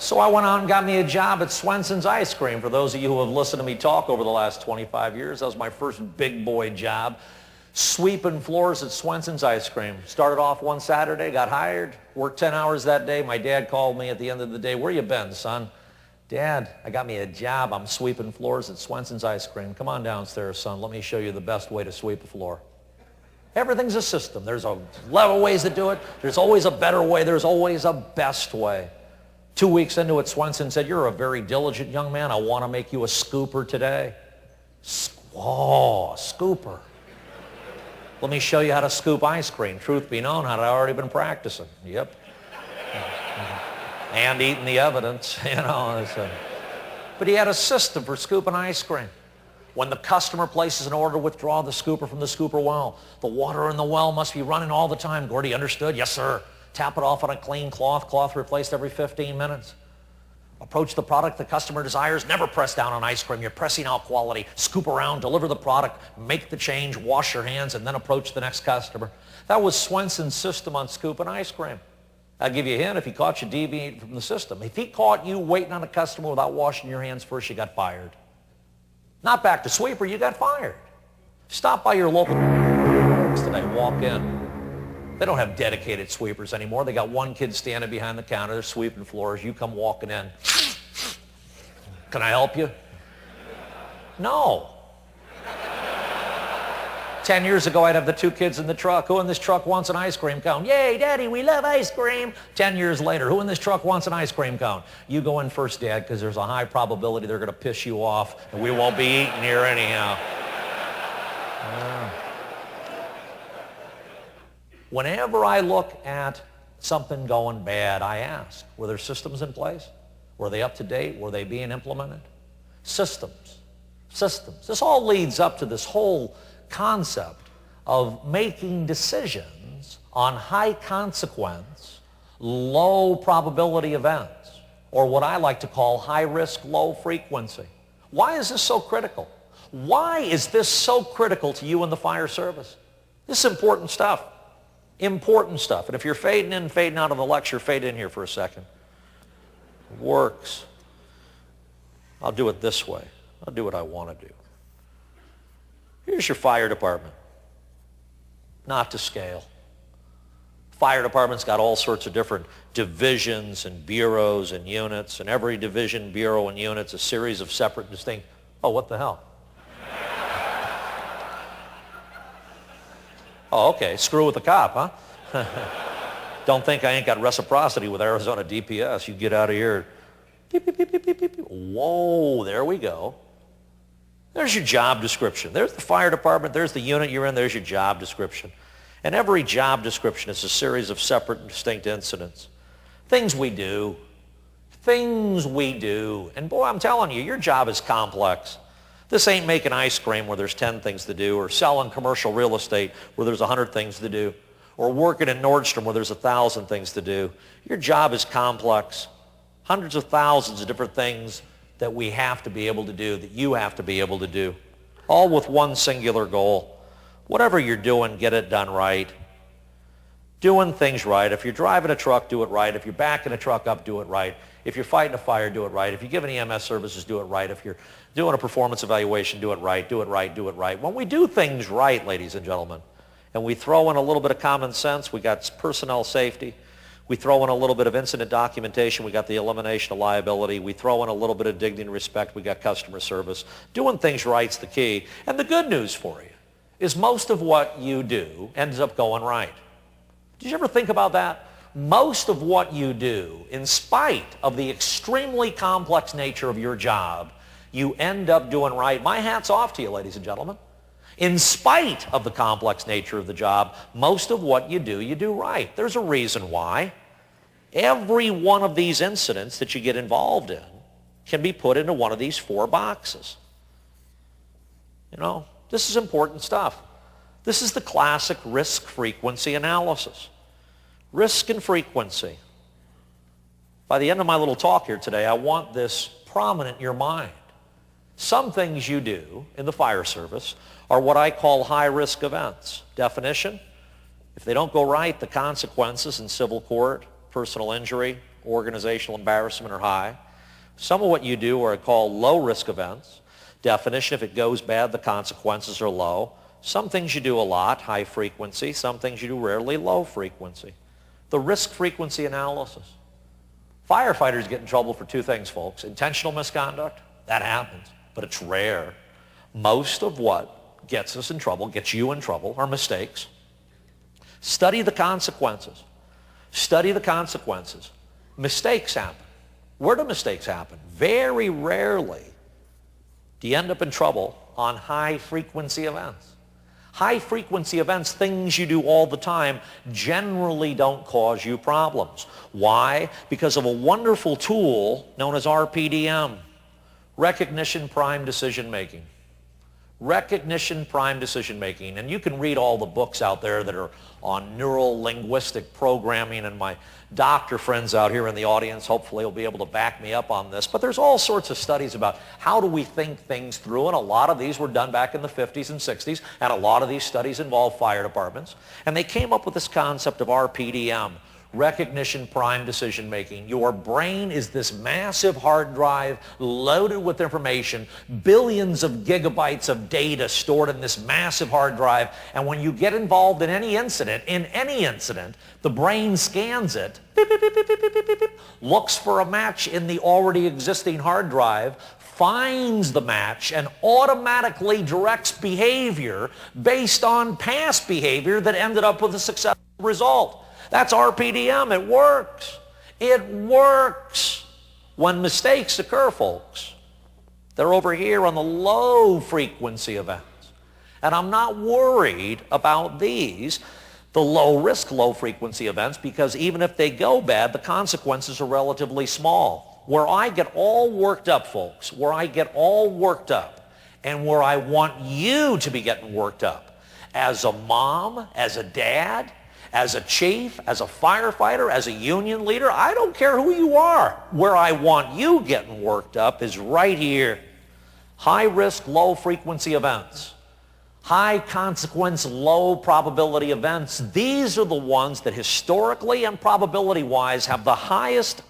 So I went out and got me a job at Swenson's Ice Cream. For those of you who have listened to me talk over the last 25 years, that was my first big boy job. Sweeping floors at Swenson's Ice Cream. Started off one Saturday, got hired, worked 10 hours that day. My dad called me at the end of the day, "Where you been, son?" "Dad, I got me a job. I'm sweeping floors at Swenson's Ice Cream." "Come on downstairs, son. Let me show you the best way to sweep a floor." Everything's a system. There's a lot of ways to do it. There's always a better way. There's always a best way. 2 weeks into it, Swenson said, "You're a very diligent young man. I want to make you a scooper today." "Oh, a scooper. Let me show you how to scoop ice cream." Truth be known, I'd already been practicing. Yep. And eating the evidence, you know. But he had a system for scooping ice cream. When the customer places an order, withdraw the scooper from the scooper well. The water in the well must be running all the time. Gordy, understood? "Yes, sir." Tap it off on a clean cloth. Cloth replaced every 15 minutes. Approach the product the customer desires. Never press down on ice cream. You're pressing out quality. Scoop around, deliver the product, make the change, wash your hands, and then approach the next customer. That was Swenson's system on scooping ice cream. I'll give you a hint if he caught you deviating from the system. If he caught you waiting on a customer without washing your hands first, you got fired. Not back to sweeper, you got fired. Stop by your local today, walk in. They don't have dedicated sweepers anymore. They got one kid standing behind the counter, they're sweeping floors. You come walking in. "Can I help you?" No. 10 years ago, I'd have the two kids in the truck. "Who in this truck wants an ice cream cone?" "Yay, Daddy, we love ice cream." 10 years later, "Who in this truck wants an ice cream cone?" "You go in first, Dad, because there's a high probability they're going to piss you off, and we won't be eating here anyhow." Whenever I look at something going bad, I ask, were there systems in place? Were they up to date? Were they being implemented? Systems. Systems. This all leads up to this whole concept of making decisions on high consequence, low probability events, or what I like to call high risk, low frequency. Why is this so critical? Why is this so critical to you in the fire service? This is important stuff. Important stuff. And if you're fading in, fading out of the lecture, fade in here for a second. It works. I'll do it this way. I'll do what I want to do. Here's your fire department. Not to scale. Fire department's got all sorts of different divisions and bureaus and units, and every division, bureau, and unit's a series of separate, distinct. Oh, what the hell? Oh, okay, screw with the cop, huh? Don't think I ain't got reciprocity with Arizona DPS. You get out of here. Beep, beep, beep, beep, beep, beep. Whoa, there we go. There's your job description. There's the fire department. There's the unit you're in. There's your job description. And every job description is a series of separate and distinct incidents. Things we do. Things we do. And boy, I'm telling you, your job is complex. This ain't making ice cream where there's 10 things to do, or selling commercial real estate where there's 100 things to do, or working in Nordstrom where there's 1,000 things to do. Your job is complex. Hundreds of thousands of different things that we have to be able to do, that you have to be able to do, all with one singular goal. Whatever you're doing, get it done right. Doing things right. If you're driving a truck, do it right. If you're backing a truck up, do it right. If you're fighting a fire, do it right. If you're giving EMS services, do it right. If you're doing a performance evaluation, do it right, do it right, do it right. When we do things right, ladies and gentlemen, and we throw in a little bit of common sense, we got personnel safety. We throw in a little bit of incident documentation, we got the elimination of liability. We throw in a little bit of dignity and respect, we got customer service. Doing things right's the key. And the good news for you is most of what you do ends up going right. Did you ever think about that? Most of what you do, in spite of the extremely complex nature of your job, you end up doing right. My hat's off to you, ladies and gentlemen. In spite of the complex nature of the job, most of what you do right. There's a reason why. Every one of these incidents that you get involved in can be put into one of these 4 boxes. You know, this is important stuff. This is the classic risk frequency analysis. Risk and frequency. By the end of my little talk here today, I want this prominent in your mind. Some things you do in the fire service are what I call high-risk events. Definition, if they don't go right, the consequences in civil court, personal injury, organizational embarrassment are high. Some of what you do are called low-risk events. Definition, if it goes bad, the consequences are low. Some things you do a lot, high frequency. Some things you do rarely, low frequency. The risk frequency analysis. Firefighters get in trouble for two things, folks. Intentional misconduct, that happens, but it's rare. Most of what gets us in trouble, gets you in trouble, are mistakes. Study the consequences. Study the consequences. Mistakes happen. Where do mistakes happen? Very rarely do you end up in trouble on high-frequency events. High-frequency events, things you do all the time, generally don't cause you problems. Why? Because of a wonderful tool known as RPDM, Recognition Prime Decision Making. Recognition Prime Decision Making. And you can read all the books out there that are on neuro-linguistic programming, and my doctor friends out here in the audience hopefully will be able to back me up on this. But there's all sorts of studies about how do we think things through, and a lot of these were done back in the 50s and 60s, and a lot of these studies involve fire departments. And they came up with this concept of RPDM, Recognition Prime Decision Making. Your brain is this massive hard drive loaded with information, billions of gigabytes of data stored in this massive hard drive, and when you get involved in any incident, the brain scans it, beep, beep, beep, beep, beep, beep, beep, beep, looks for a match in the already existing hard drive, finds the match, and automatically directs behavior based on past behavior that ended up with a successful result. That's RPDM. It works. It works. When mistakes occur, folks, they're over here on the low frequency events. And I'm not worried about these, the low risk, low frequency events, because even if they go bad, the consequences are relatively small. Where I get all worked up, folks, where I get all worked up, and where I want you to be getting worked up, as a mom, as a dad, as a chief, as a firefighter, as a union leader, I don't care who you are. Where I want you getting worked up is right here. High risk, low frequency events. High consequence, low probability events. These are the ones that historically and probability-wise have the highest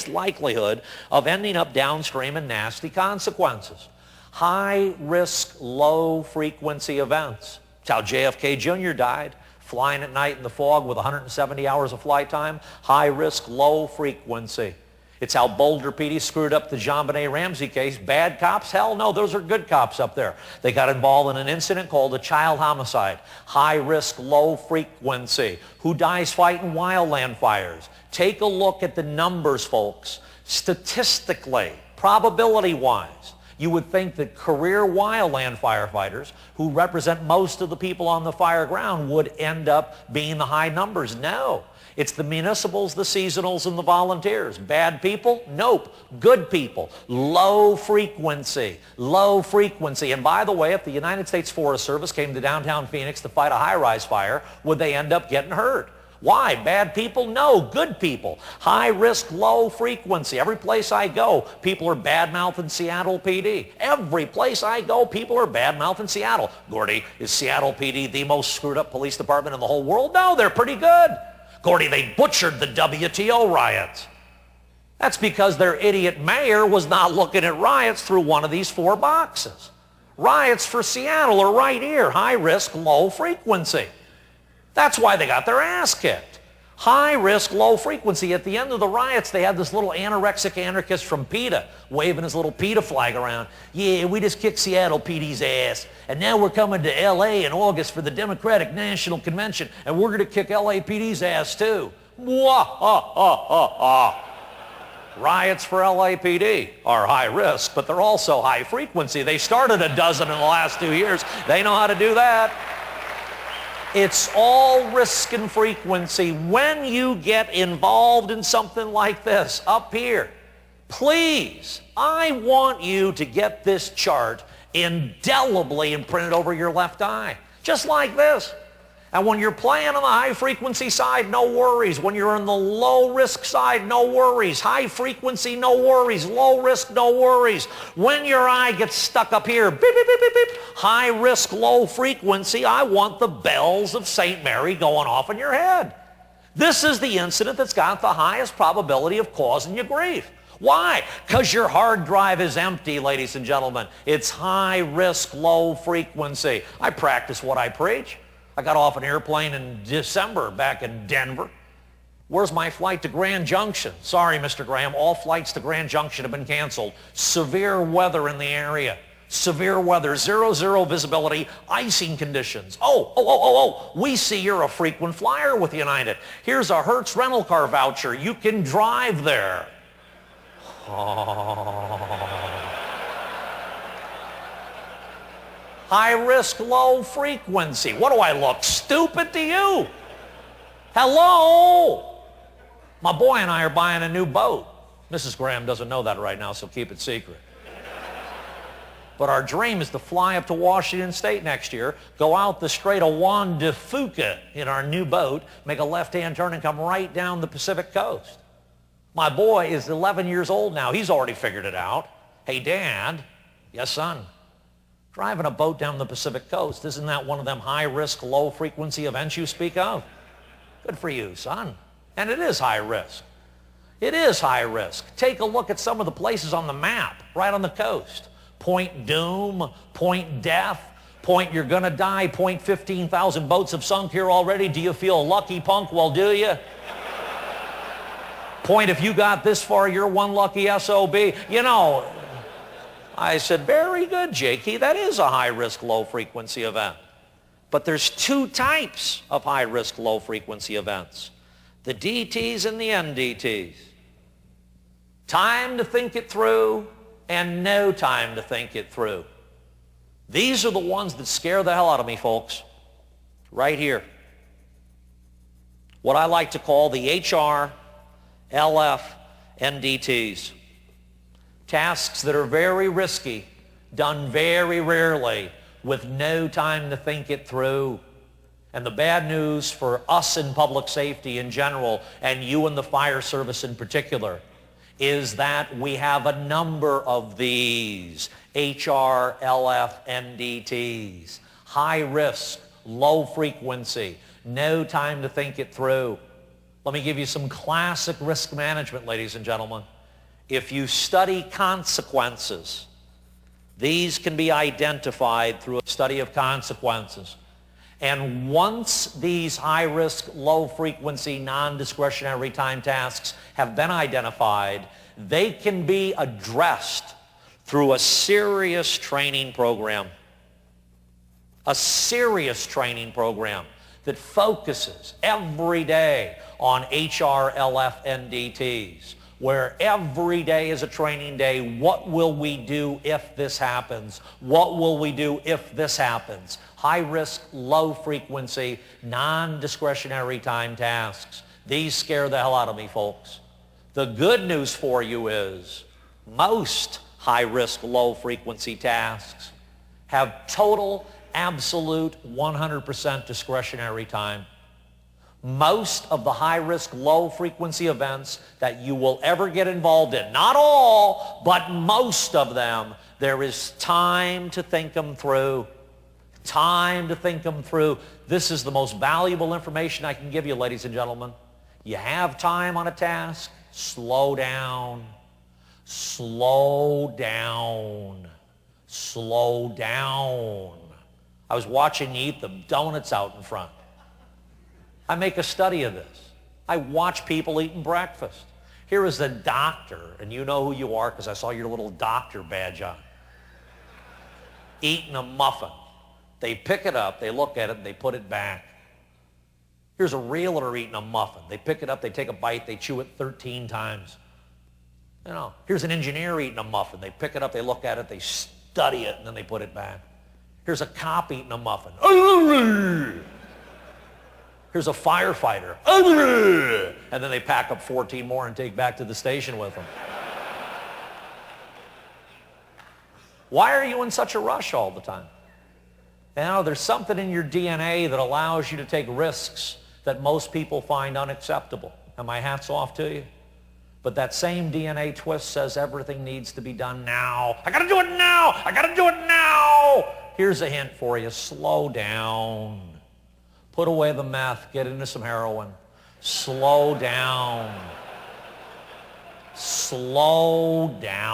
likelihood of ending up downstream in nasty consequences. High risk, low frequency events. It's how JFK Jr. died. Flying at night in the fog with 170 hours of flight time, high risk, low frequency. It's how Boulder PD screwed up the JonBenet Ramsey case. Bad cops? Hell no, those are good cops up there. They got involved in an incident called a child homicide. High risk, low frequency. Who dies fighting wildland fires? Take a look at the numbers, folks. Statistically, probability-wise, you would think that career wildland firefighters, who represent most of the people on the fire ground, would end up being the high numbers. No. It's the municipals, the seasonals, and the volunteers. Bad people? Nope. Good people. Low frequency. Low frequency. And by the way, if the United States Forest Service came to downtown Phoenix to fight a high-rise fire, would they end up getting hurt? Why? Bad people? No, good people. High risk, low frequency. Every place I go, people are bad-mouthing Seattle PD. Every place I go, people are bad-mouthing Seattle. Gordy, is Seattle PD the most screwed up police department in the whole world? No, they're pretty good. Gordy, they butchered the WTO riots. That's because their idiot mayor was not looking at riots through one of these four boxes. Riots for Seattle are right here. High risk, low frequency. That's why they got their ass kicked. High risk, low frequency. At the end of the riots, they had this little anorexic anarchist from PETA waving his little PETA flag around. Yeah, we just kicked Seattle PD's ass. And now we're coming to LA in August for the Democratic National Convention, and we're going to kick LAPD's ass too. Riots for LAPD are high risk, but they're also high frequency. They started a dozen in the last 2 years. They know how to do that. It's all risk and frequency. When you get involved in something like this up here, please, I want you to get this chart indelibly imprinted over your left eye, just like this. And when you're playing on the high frequency side, no worries. When you're on the low risk side, no worries. High frequency, no worries. Low risk, no worries. When your eye gets stuck up here, beep, beep, beep, beep, beep, high risk, low frequency, I want the bells of St. Mary going off in your head. This is the incident that's got the highest probability of causing you grief. Why? Because your hard drive is empty, ladies and gentlemen. It's high risk, low frequency. I practice what I preach. I got off an airplane in December back in Denver. Where's my flight to Grand Junction? Sorry, Mr. Graham, all flights to Grand Junction have been canceled. Severe weather in the area. Severe weather, 0 visibility, icing conditions. We see you're a frequent flyer with United. Here's a Hertz rental car voucher. You can drive there. High risk, low frequency. What do I look stupid to you? Hello? My boy and I are buying a new boat. Mrs. Graham doesn't know that right now, so keep it secret. But our dream is to fly up to Washington State next year, go out the Strait of Juan de Fuca in our new boat, make a left-hand turn and come right down the Pacific coast. My boy is 11 years old now. He's already figured it out. Hey, Dad. Yes, son. Driving a boat down the Pacific coast, isn't that one of them high-risk, low-frequency events you speak of? Good for you, son. And it is high risk. It is high risk. Take a look at some of the places on the map, right on the coast. Point doom, point death, point you're gonna die, point 15,000 boats have sunk here already. Do you feel lucky, punk? Well, do you? Point if you got this far, you're one lucky SOB. You know, I said, very good, Jakey. That is a high-risk, low-frequency event. But there's two types of high-risk, low-frequency events. The DTs and the NDTs. Time to think it through and no time to think it through. These are the ones that scare the hell out of me, folks. Right here. What I like to call the HR, LF, NDTs. Tasks that are very risky, done very rarely, with no time to think it through. And the bad news for us in public safety in general, and you in the fire service in particular, is that we have a number of these HR, LF, NDTs. High risk, low frequency, no time to think it through. Let me give you some classic risk management, ladies and gentlemen. If you study consequences, these can be identified through a study of consequences. And once these high-risk, low-frequency, non-discretionary time tasks have been identified, they can be addressed through a serious training program. A serious training program that focuses every day on HR, LF, NDTs, where every day is a training day. What will we do if this happens? What will we do if this happens? High risk, low frequency, non-discretionary time tasks. These scare the hell out of me, folks. The good news for you is most high risk, low frequency tasks have total, absolute, 100% discretionary time. Most of the high-risk, low-frequency events that you will ever get involved in, not all, but most of them, there is time to think them through. Time to think them through. This is the most valuable information I can give you, ladies and gentlemen. You have time on a task, slow down. Slow down. Slow down. I was watching you eat the donuts out in front. I make a study of this. I watch people eating breakfast. Here is the doctor, and you know who you are because I saw your little doctor badge on. Eating a muffin. They pick it up, they look at it, and they put it back. Here's a realtor eating a muffin. They pick it up, they take a bite, they chew it 13 times. You know, here's an engineer eating a muffin. They pick it up, they look at it, they study it, and then they put it back. Here's a cop eating a muffin. Here's a firefighter. And then they pack up 14 more and take back to the station with them. Why are you in such a rush all the time? You know, there's something in your DNA that allows you to take risks that most people find unacceptable. And my hat's off to you. But that same DNA twist says everything needs to be done now. I gotta do it now! I gotta do it now! Here's a hint for you. Slow down. Put away the meth, get into some heroin. Slow down. Slow down.